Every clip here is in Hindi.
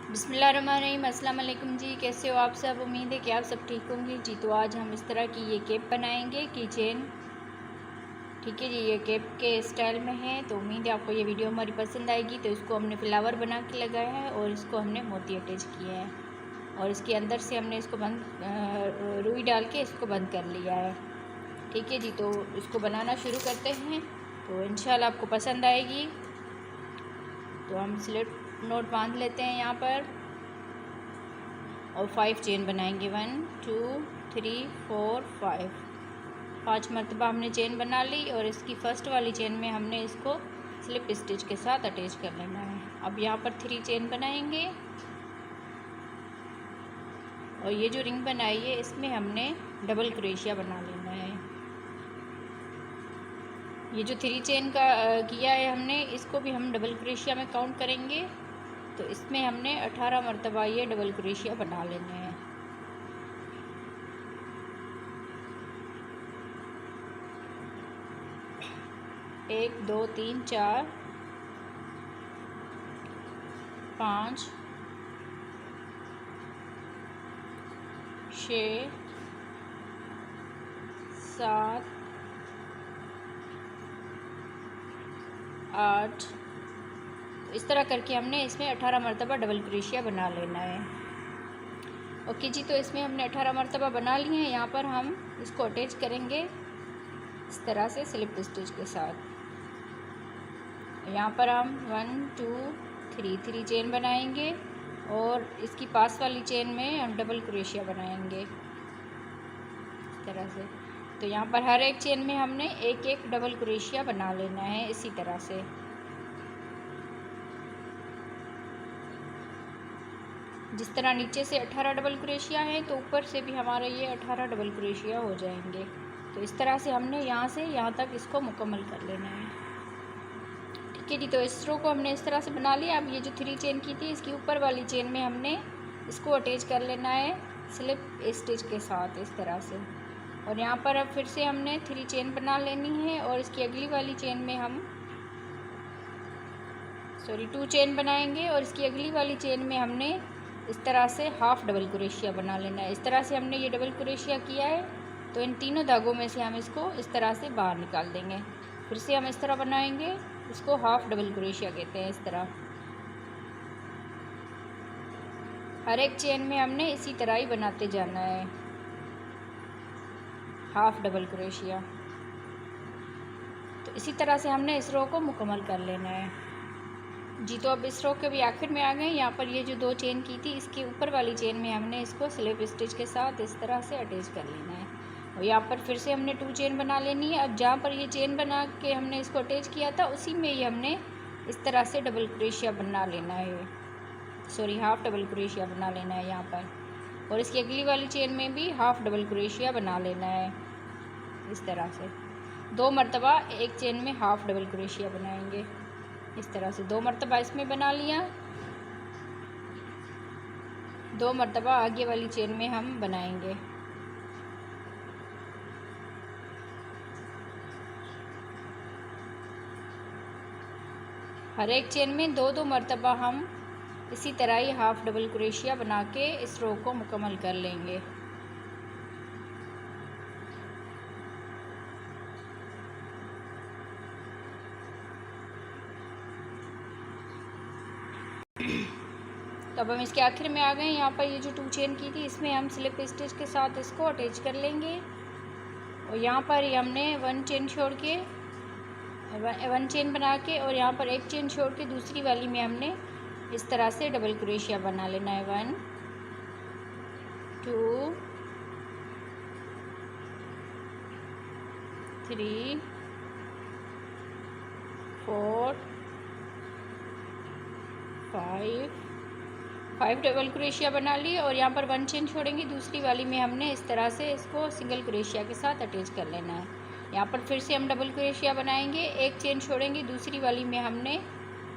बिस्मिल्लाहिर्रहमानिर्रहीम। अस्सलाम वालेकुम जी, कैसे हो आप सब। उम्मीद है कि आप सब ठीक होंगे जी। तो आज हम इस तरह की ये केप बनाएंगे, की चेन। ठीक है जी, ये केप के स्टाइल में है। तो उम्मीद है आपको ये वीडियो हमारी पसंद आएगी। तो इसको हमने फ्लावर बना के लगाया है और इसको हमने मोती अटैच किए हैं और इसके अंदर से हमने इसको बंद रुई डाल के इसको बंद कर लिया है। ठीक है जी, तो इसको बनाना शुरू करते हैं। तो इंशाल्लाह आपको पसंद आएगी। तो हम स्लिप नोट बांध लेते हैं यहाँ पर और 5 चेन बनाएंगे। 1 2 3 4 5 5 मरतबा हमने चेन बना ली और इसकी फर्स्ट वाली चेन में हमने इसको स्लिप स्टिच के साथ अटैच कर लेना है। अब यहाँ पर 3 चेन बनाएंगे और ये जो रिंग बनाई है इसमें हमने डबल क्रोशिया बना लेना है। ये जो 3 चेन का किया है हमने, इसको भी हम डबल क्रोशिया में काउंट करेंगे। तो इसमें हमने 18 मरतबा ये डबल क्रोशिया बना लेने हैं। एक 2 3 4 5 6 7 8। इस तरह करके हमने इसमें 18 मरतबा डबल क्रोशिया बना लेना है। ओके जी, तो इसमें हमने 18 मरतबा बना लिए हैं। यहाँ पर हम इसको अटैच करेंगे इस तरह से स्लिप स्टिच के साथ। यहाँ पर हम 1 2 3 चेन बनाएंगे और इसकी पास वाली चेन में हम डबल क्रोशिया बनाएंगे इस तरह से। तो यहाँ पर हर एक चेन में हमने एक एक डबल क्रोशिया बना लेना है इसी तरह से। जिस तरह नीचे से 18 डबल क्रोशिया है तो ऊपर से भी हमारा ये 18 डबल क्रोशिया हो जाएंगे। तो इस तरह से हमने यहाँ से यहाँ तक इसको मुकम्मल कर लेना है। ठीक है जी, तो इस रो को हमने इस तरह से बना लिया। अब ये जो 3 चेन की थी इसकी ऊपर वाली चेन में हमने इसको अटैच कर लेना है स्लिप स्टिच के साथ इस तरह से। और यहाँ पर अब फिर से हमने 3 चेन बना लेनी है और इसकी अगली वाली चेन में हम 2 चेन बनाएंगे और इसकी अगली वाली चेन में हमने इस तरह से हाफ डबल क्रोशिया बना लेना है। इस तरह से हमने ये डबल क्रोशिया किया है तो इन तीनों धागों में से हम इसको इस तरह से बाहर निकाल देंगे। फिर से हम इस तरह बनाएंगे, इसको हाफ डबल क्रोशिया कहते हैं। इस तरह हर एक चेन में हमने इसी तरह ही बनाते जाना है हाफ डबल क्रोशिया। तो इसी तरह से हमने इस रो को मुकम्मल कर लेना है जी। तो अब इस रो के भी आखिर में आ गए। यहाँ पर ये जो 2 चेन की थी इसके ऊपर वाली चेन में हमने इसको स्लिप स्टिच के साथ इस तरह से अटैच कर लेना है और यहाँ पर फिर से हमने 2 चेन बना लेनी है। अब जहाँ पर ये चेन बना के हमने इसको अटैच किया था उसी में ही हमने इस तरह से डबल क्रोशिया बना लेना है, हाफ डबल क्रोशिया बना लेना है यहाँ पर। और इसकी अगली वाली चेन में भी हाफ डबल क्रोशिया बना लेना है इस तरह से। 2 मरतबा एक चेन में हाफ डबल क्रोशिया बनाएंगे इस तरह से। 2 मरतबा इसमें बना लिया, 2 मरतबा आगे वाली चेन में हम बनाएंगे। हर एक चेन में 2 मरतबा हम इसी तरह ही हाफ डबल क्रोशिया बना के इस रो को मुकम्मल कर लेंगे। तो अब हम इसके आखिर में आ गए। यहाँ पर ये जो 2 चेन की थी इसमें हम स्लिप स्टिच के साथ इसको अटैच कर लेंगे और यहाँ पर ही हमने 1 चेन छोड़ के 1 चेन बना के और यहाँ पर 1 चेन छोड़ के दूसरी वाली में हमने इस तरह से डबल क्रोशिया बना लेना है। 1 2 3 4 5 डबल क्रोशिया बना ली और यहाँ पर 1 चेन छोड़ेंगे, दूसरी वाली में हमने इस तरह से इसको सिंगल क्रोशिया के साथ अटैच कर लेना है। यहाँ पर फिर से हम डबल क्रोशिया बनाएंगे, 1 चेन छोड़ेंगे, दूसरी वाली में हमने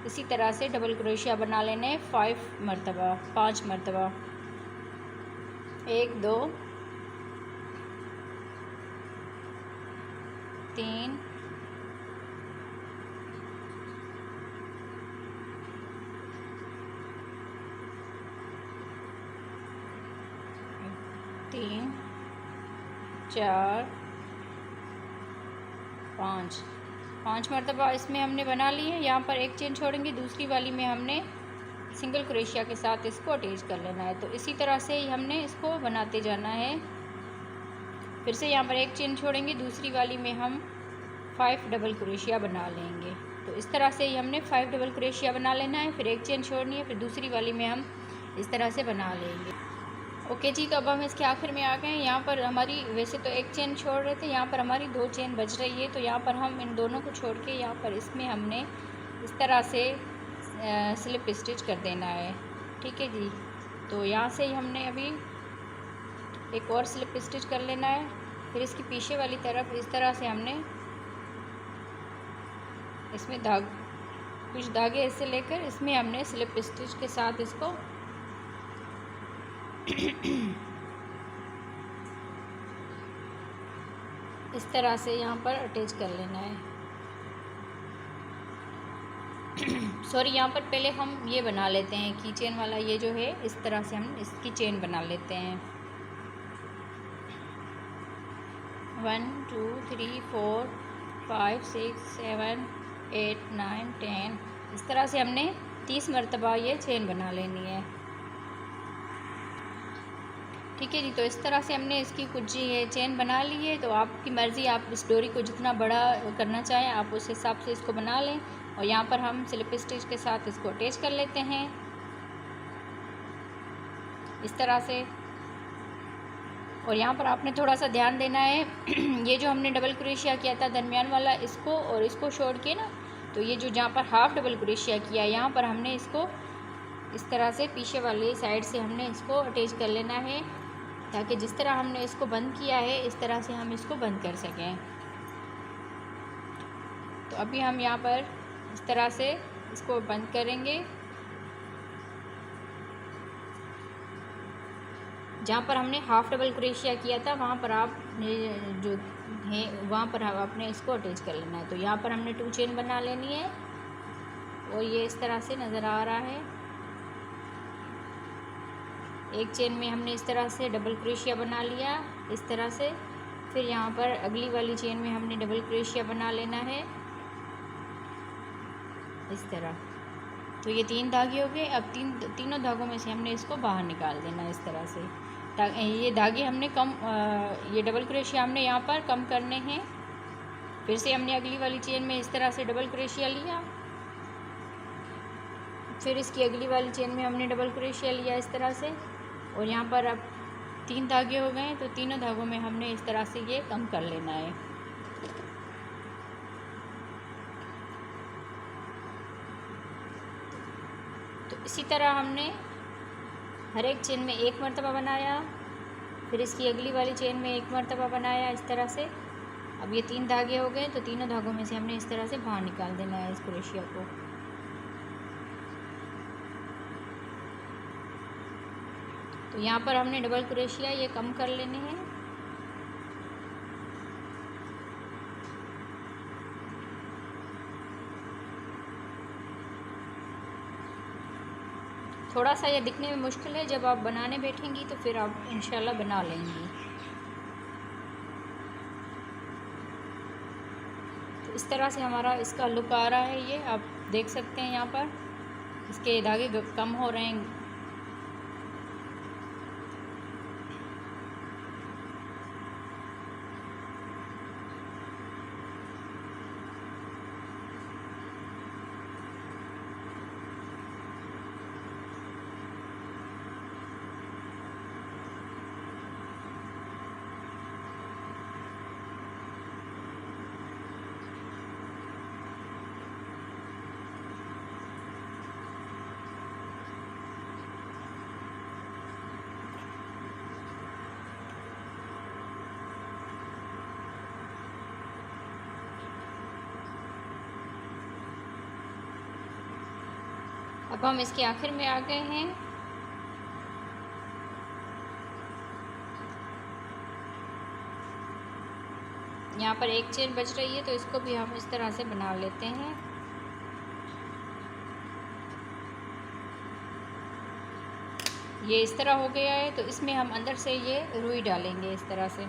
इसी तरह से डबल क्रोशिया बना लेने हैं 5 मरतबा। 1 2 3 4 3 4 5 मरतबा इसमें हमने बना ली है। यहाँ पर एक चेन छोड़ेंगे, दूसरी वाली में हमने सिंगल क्रोशिया के साथ इसको अटैच कर लेना है। तो इसी तरह से ही हमने इसको बनाते जाना है। फिर से यहाँ पर एक चेन छोड़ेंगे, दूसरी वाली में हम 5 डबल क्रोशिया बना लेंगे। तो इस तरह से ही हमने 5 डबल क्रोशिया बना लेना है। फिर एक चेन छोड़नी है, फिर दूसरी वाली में हम इस तरह से बना लेंगे। ओके जी, तो अब हम इसके आखिर में आ गए हैं। यहाँ पर हमारी वैसे तो एक चेन छोड़ रहे थे, यहाँ पर हमारी 2 चेन बच रही है। तो यहाँ पर हम इन दोनों को छोड़ के यहाँ पर इसमें हमने इस तरह से स्लिप स्टिच कर देना है। ठीक है जी, तो यहाँ से ही हमने अभी एक और स्लिप स्टिच कर लेना है। फिर इसकी पीछे वाली तरफ इस तरह से हमने इसमें कुछ धागे ऐसे लेकर इसमें हमने स्लिप स्टिच के साथ इसको इस तरह से यहाँ पर अटैच कर लेना है। सॉरी, यहाँ पर पहले हम ये बना लेते हैं की चेन वाला, ये जो है इस तरह से हम इसकी चेन बना लेते हैं। 1 2 3 4 5 6 7 8 9 10 इस तरह से हमने 30 मरतबा ये चेन बना लेनी है। ठीक है जी, तो इस तरह से हमने इसकी कुछ ये चेन बना ली है। तो आपकी मर्ज़ी, आप इस डोरी को जितना बड़ा करना चाहें आप उस हिसाब से इसको बना लें। और यहाँ पर हम स्लिप स्टिच के साथ इसको अटैच कर लेते हैं इस तरह से। और यहाँ पर आपने थोड़ा सा ध्यान देना है ये जो हमने डबल क्रोशिया किया था दरमियान वाला, इसको और इसको छोड़ के ना, तो ये जो जहाँ पर हाफ डबल क्रोशिया किया यहाँ पर हमने इसको इस तरह से पीछे वाली साइड से हमने इसको अटैच कर लेना है, ताकि जिस तरह हमने इसको बंद किया है इस तरह से हम इसको बंद कर सकें। तो अभी हम यहाँ पर इस तरह से इसको बंद करेंगे। जहाँ पर हमने हाफ डबल क्रोशिया किया था वहाँ पर आप जो है वहाँ पर आपने इसको अटैच कर लेना है। तो यहाँ पर हमने 2 चेन बना लेनी है और ये इस तरह से नज़र आ रहा है। एक चेन में हमने इस तरह से डबल क्रोशिया बना लिया इस तरह से। फिर यहाँ पर अगली वाली चेन में हमने डबल क्रोशिया बना लेना है इस तरह। तो ये 3 धागे हो गए। अब तीनों धागों में से हमने इसको बाहर निकाल देना है इस तरह से। ये धागे हमने ये डबल क्रोशिया हमने यहाँ पर कम करने हैं। फिर से हमने अगली वाली चेन में इस तरह से डबल क्रोशिया लिया, फिर इसकी अगली वाली चेन में हमने डबल क्रोशिया लिया इस तरह से। और यहाँ पर अब 3 धागे हो गए, तो तीनों धागों में हमने इस तरह से ये कम कर लेना है। तो इसी तरह हमने हर एक चेन में 1 मरतबा बनाया, फिर इसकी अगली वाली चेन में 1 मरतबा बनाया इस तरह से। अब ये 3 धागे हो गए, तो तीनों धागों में से हमने इस तरह से बाहर निकाल देना है इस क्रोशिया को। तो यहाँ पर हमने डबल क्रोशिया ये कम कर लेने हैं। थोड़ा सा ये दिखने में मुश्किल है, जब आप बनाने बैठेंगी तो फिर आप इंशाल्लाह बना लेंगी। तो इस तरह से हमारा इसका लुक आ रहा है। ये आप देख सकते हैं, यहाँ पर इसके धागे कम हो रहे हैं। अब हम इसके आखिर में आ गए हैं। यहाँ पर एक चेन बच रही है, तो इसको भी हम इस तरह से बना लेते हैं। ये इस तरह हो गया है। तो इसमें हम अंदर से ये रुई डालेंगे इस तरह से।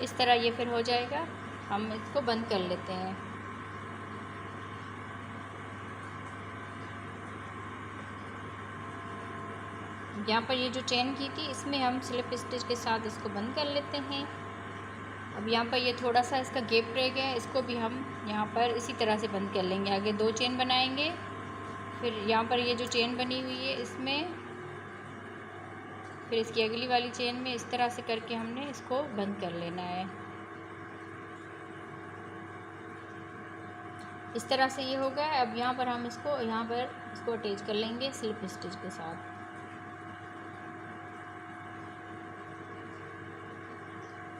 इस तरह ये फिर हो जाएगा। हम इसको बंद कर लेते हैं। यहाँ पर ये जो चेन की थी इसमें हम स्लिप स्टिच के साथ इसको बंद कर लेते हैं। अब यहाँ पर ये थोड़ा सा इसका गैप रह गया है, इसको भी हम यहाँ पर इसी तरह से बंद कर लेंगे। आगे 2 चेन बनाएंगे, फिर यहाँ पर ये जो चेन बनी हुई है इसमें, फिर इसकी अगली वाली चेन में इस तरह से करके हमने इसको बंद कर लेना है। इस तरह से ये हो गया। अब यहाँ पर हम इसको अटैच कर लेंगे स्लिप स्टिच के साथ।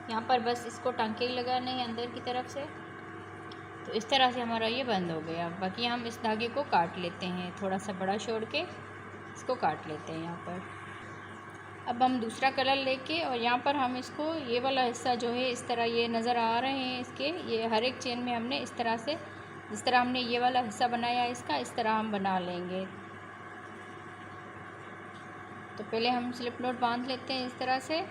यहाँ पर बस इसको टांके लगाने हैं अंदर की तरफ से। तो इस तरह से हमारा ये बंद हो गया। बाकी हम इस धागे को काट लेते हैं, थोड़ा सा बड़ा छोड़ के इसको काट लेते हैं यहाँ पर। अब हम दूसरा कलर लेके और यहाँ पर हम इसको, ये वाला हिस्सा जो है इस तरह ये नज़र आ रहे हैं इसके, ये हर एक चेन में हमने इस तरह से, जिस तरह हमने ये वाला हिस्सा बनाया इसका, इस तरह हम बना लेंगे। तो पहले हम स्लिप नॉट बांध लेते हैं इस तरह से।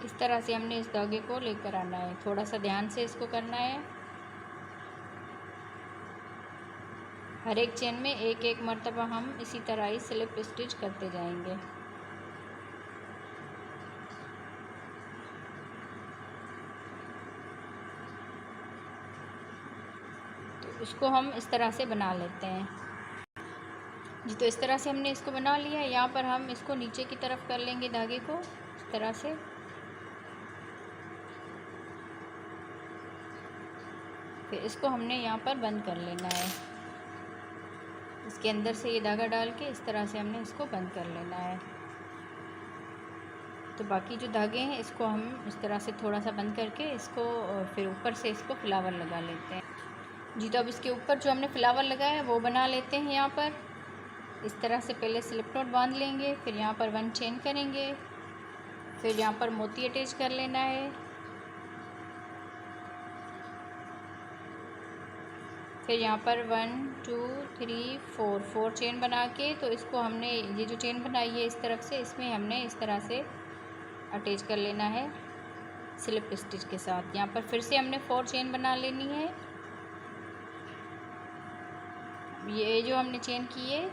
इस तरह से हमने इस धागे को लेकर आना है, थोड़ा सा ध्यान से इसको करना है। हर एक चेन में एक एक मर्तबा हम इसी तरह ही स्लिप स्टिच करते जाएंगे। तो इसको हम इस तरह से बना लेते हैं जी। तो इस तरह से हमने इसको बना लिया है। यहाँ पर हम इसको नीचे की तरफ कर लेंगे धागे को इस तरह से। फिर इसको हमने यहाँ पर बंद कर लेना है। इसके अंदर से ये धागा डाल के इस तरह से हमने इसको बंद कर लेना है। तो बाकी जो धागे हैं इसको हम इस तरह से थोड़ा सा बंद करके इसको फिर ऊपर से इसको फ्लावर लगा लेते हैं जी। तो अब इसके ऊपर जो हमने फ्लावर लगाया है वो बना लेते हैं। यहाँ पर इस तरह से पहले स्लिप नॉट बांध लेंगे, फिर यहाँ पर 1 चेन करेंगे, फिर यहाँ पर मोती अटैच कर लेना है, फिर यहाँ पर 1 2 3 4 चेन बना के, तो इसको हमने ये जो चेन बनाई है इस तरफ से, इसमें हमने इस तरह से अटैच कर लेना है स्लिप स्टिच के साथ। यहाँ पर फिर से हमने 4 चेन बना लेनी है। ये जो हमने चेन की है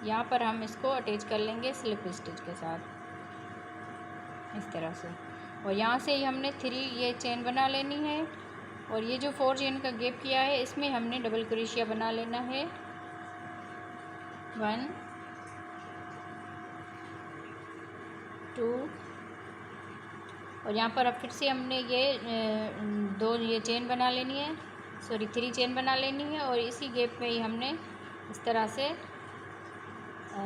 यहाँ पर हम इसको अटैच कर लेंगे स्लिप स्टिच के साथ इस तरह से। और यहाँ से ही हमने 3 ये चेन बना लेनी है। और ये जो 4 चेन का गैप किया है इसमें हमने डबल क्रोशिया बना लेना है। 1 2 और यहाँ पर अब फिर से हमने ये 2 ये चेन बना लेनी है, 3 चेन बना लेनी है। और इसी गैप में ही हमने इस तरह से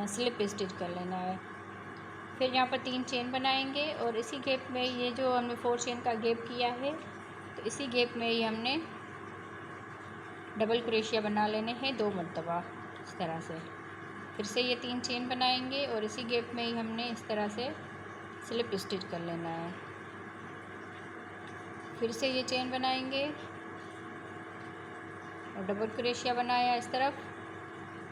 स्लिप स्टिच कर लेना है। फिर यहाँ पर 3 चेन बनाएंगे और इसी गैप में ये जो हमने 4 चेन का गैप किया है, तो इसी गैप में ही हमने डबल क्रोशिया बना लेने हैं 2 मरतबा इस तरह से। फिर से ये 3 चेन बनाएंगे और इसी गैप में ही हमने इस तरह से स्लिप स्टिच कर लेना है। फिर से ये चेन बनाएंगे और डबल क्रोशिया बनाया इस तरफ।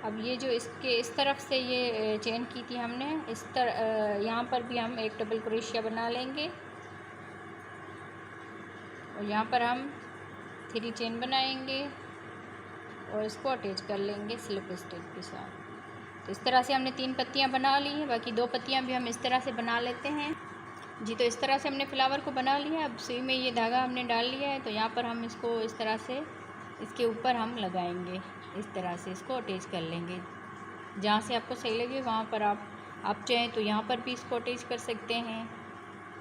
अब ये जो इसके इस तरफ से ये चेन की थी हमने, इस तरह यहाँ पर भी हम एक डबल क्रोशिया बना लेंगे और यहाँ पर हम 3 चेन बनाएंगे और इसको अटैच कर लेंगे स्लिप स्टिच के साथ। तो इस तरह से हमने 3 पत्तियाँ बना ली हैं, बाकी 2 पत्तियाँ भी हम इस तरह से बना लेते हैं जी। तो इस तरह से हमने फ्लावर को बना लिया। अब सुई में ये धागा हमने डाल लिया है, तो यहाँ पर हम इसको इस तरह से इसके ऊपर हम लगाएंगे, इस तरह से इसको अटैच कर लेंगे। जहाँ से आपको सही लगे वहाँ पर आप चाहें तो यहाँ पर भी इसको अटैच कर सकते हैं,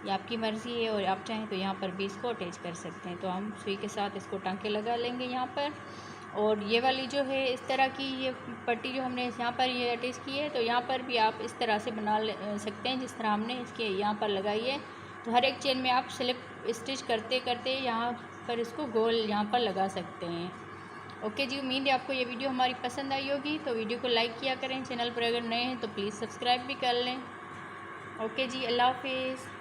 ये आपकी मर्ज़ी है। और आप चाहें तो यहाँ पर भी इसको अटैच कर सकते हैं। तो हम सुई के साथ इसको टांके लगा लेंगे यहाँ पर। और ये वाली जो है इस तरह की ये पट्टी जो हमने यहाँ पर ये अटैच की है, तो यहाँ पर भी आप इस तरह से बना सकते हैं जिस तरह हमने इसके यहाँ पर लगाई है। तो हर एक चेन में आप स्लिप स्टिच करते करते यहाँ पर इसको गोल यहाँ पर लगा सकते हैं। ओके जी, उम्मीद है आपको ये वीडियो हमारी पसंद आई होगी। तो वीडियो को लाइक किया करें, चैनल पर अगर नए हैं तो प्लीज़ सब्सक्राइब भी कर लें। ओके जी, अल्लाह हाफिज़।